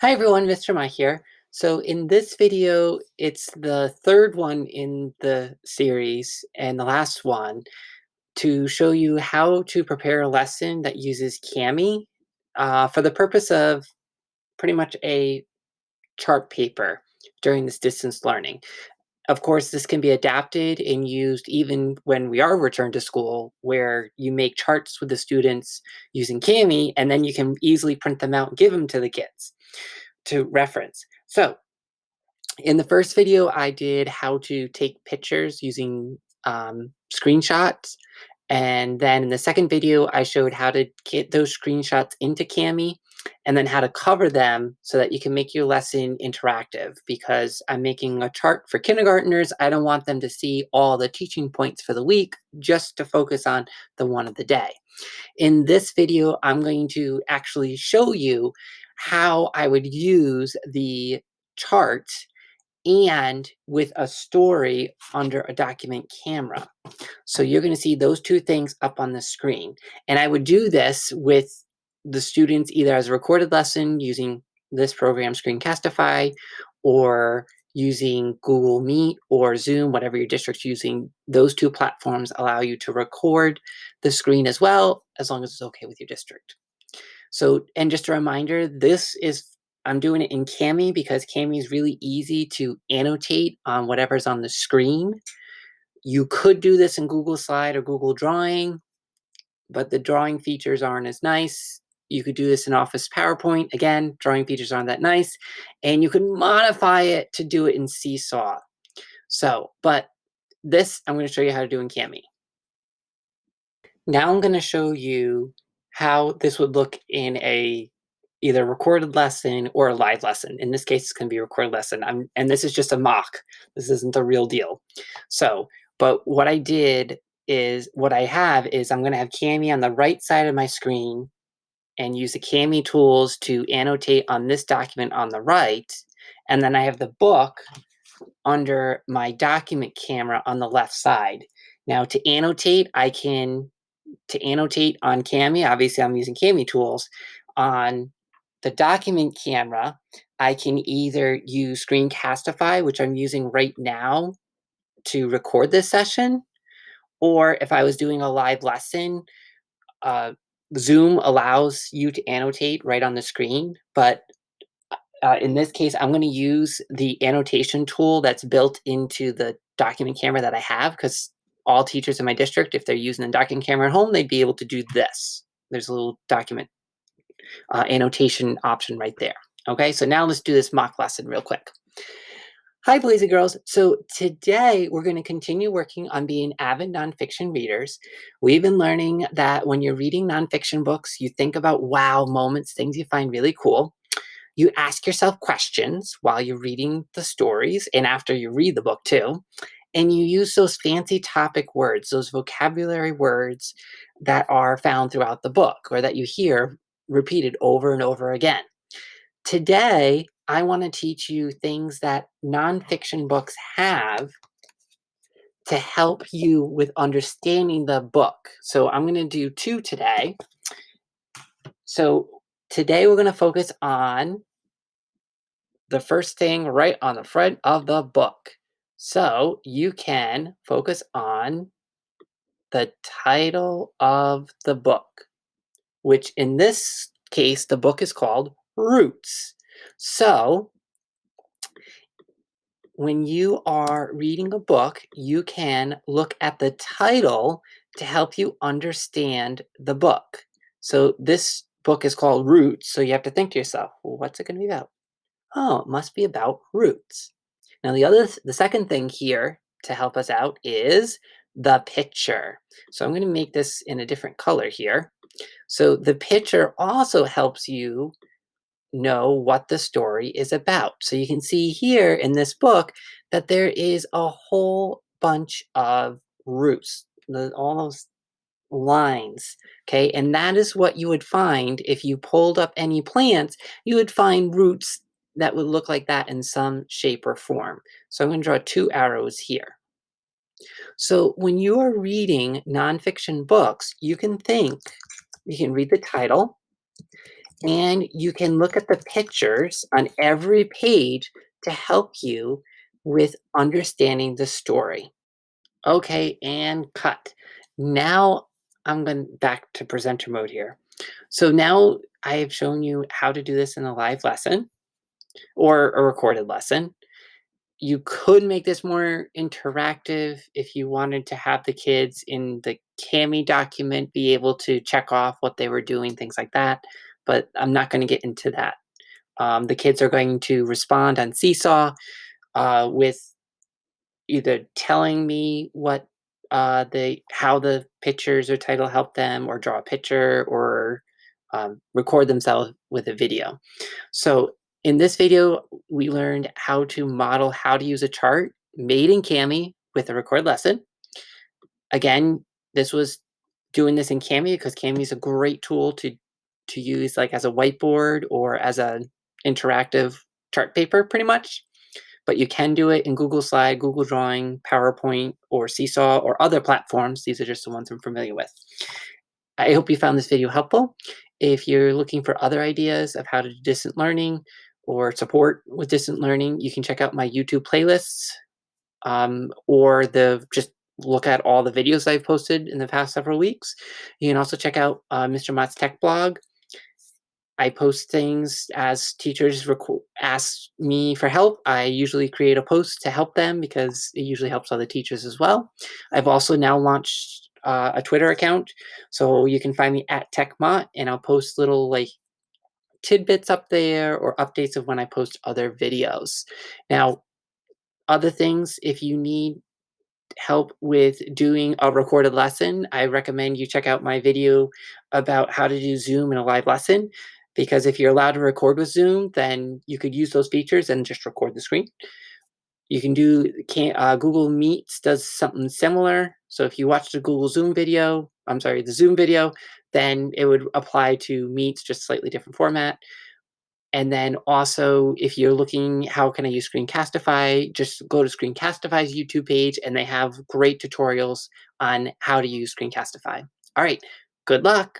Hi everyone, Mr. Mike here. So in this video, it's the third one in the series and the last one to show you how to prepare a lesson that uses Kami for the purpose of pretty much a chart paper during this distance learning. Of course, this can be adapted and used even when we are returned to school, where you make charts with the students using Kami, and then you can easily print them out and give them to the kids to reference. So in the first video, I did how to take pictures using screenshots. And then in the second video, I showed how to get those screenshots into Kami and then how to cover them so that you can make your lesson interactive. Because I'm making a chart for kindergartners, I don't want them to see all the teaching points for the week, just to focus on the one of the day. In this video, I'm going to actually show you how I would use the chart and with a story under a document camera. So you're going to see those two things up on the screen. And I would do this with the students either as a recorded lesson using this program, Screencastify, or using Google Meet or Zoom, whatever your district's using. Those two platforms allow you to record the screen as well, as long as it's okay with your district. So, and just a reminder, I'm doing it in Kami because Kami is really easy to annotate on whatever's on the screen. You could do this in Google Slide or Google Drawing, but the drawing features aren't as nice. You could do this in Office PowerPoint. Again, drawing features aren't that nice. And you can modify it to do it in Seesaw. So, but this I'm going to show you how to do in Kami. Now I'm going to show you how this would look in a either recorded lesson or a live lesson. In this case, it's going to be a recorded lesson. And this is just a mock. This isn't the real deal. So, but what I have is I'm going to have Kami on the right side of my screen and use the Kami tools to annotate on this document on the right. And then I have the book under my document camera on the left side. Now to annotate on Kami, obviously I'm using Kami tools. On the document camera, I can either use Screencastify, which I'm using right now to record this session, or if I was doing a live lesson, Zoom allows you to annotate right on the screen, but in this case, I'm going to use the annotation tool that's built into the document camera that I have, because all teachers in my district, if they're using the document camera at home, they'd be able to do this. There's a little document annotation option right there. Okay, so now let's do this mock lesson real quick. Hi, boys and girls. So today we're going to continue working on being avid nonfiction readers. We've been learning that when you're reading nonfiction books, you think about wow moments, things you find really cool. You ask yourself questions while you're reading the stories and after you read the book too. And you use those fancy topic words, those vocabulary words that are found throughout the book or that you hear repeated over and over again. Today, I want to teach you things that nonfiction books have to help you with understanding the book. So I'm going to do two today. So today we're going to focus on the first thing right on the front of the book. So you can focus on the title of the book, which in this case, the book is called Roots. So when you are reading a book, you can look at the title to help you understand the book. So this book is called Roots. So you have to think to yourself, well, what's it going to be about? Oh, it must be about roots. Now the second thing here to help us out is the picture. So I'm going to make this in a different color here. So the picture also helps you know what the story is about. So you can see here in this book that there is a whole bunch of roots, all those lines, okay? And that is what you would find if you pulled up any plants. You would find roots that would look like that in some shape or form. So I'm going to draw two arrows here. So when you are reading nonfiction books, you can read the title, And you can look at the pictures on every page to help you with understanding the story. Okay, and cut. Now I'm going back to presenter mode here. So now I have shown you how to do this in a live lesson or a recorded lesson. You could make this more interactive if you wanted to have the kids in the Kami document be able to check off what they were doing, things like that. But I'm not going to get into that. The kids are going to respond on Seesaw with either telling me what how the pictures or title helped them, or draw a picture, or record themselves with a video. So in this video, we learned how to model how to use a chart made in Kami with a record lesson. Again, this was doing this in Kami because Kami is a great tool to use like as a whiteboard or as an interactive chart paper, pretty much. But you can do it in Google Slide, Google Drawing, PowerPoint, or Seesaw, or other platforms. These are just the ones I'm familiar with. I hope you found this video helpful. If you're looking for other ideas of how to do distant learning or support with distant learning, you can check out my YouTube playlists, or just look at all the videos I've posted in the past several weeks. You can also check out Mr. Mott's Tech blog. I post things as teachers ask me for help. I usually create a post to help them because it usually helps other teachers as well. I've also now launched a Twitter account, so you can find me at TechMott, and I'll post little like tidbits up there or updates of when I post other videos. Now, other things, if you need help with doing a recorded lesson, I recommend you check out my video about how to do Zoom in a live lesson. Because if you're allowed to record with Zoom, then you could use those features and just record the screen. You can do Google Meets does something similar. So if you watch the the Zoom video, then it would apply to Meets, just slightly different format. And then also, if you're looking, how can I use Screencastify? Just go to Screencastify's YouTube page, and they have great tutorials on how to use Screencastify. All right, good luck.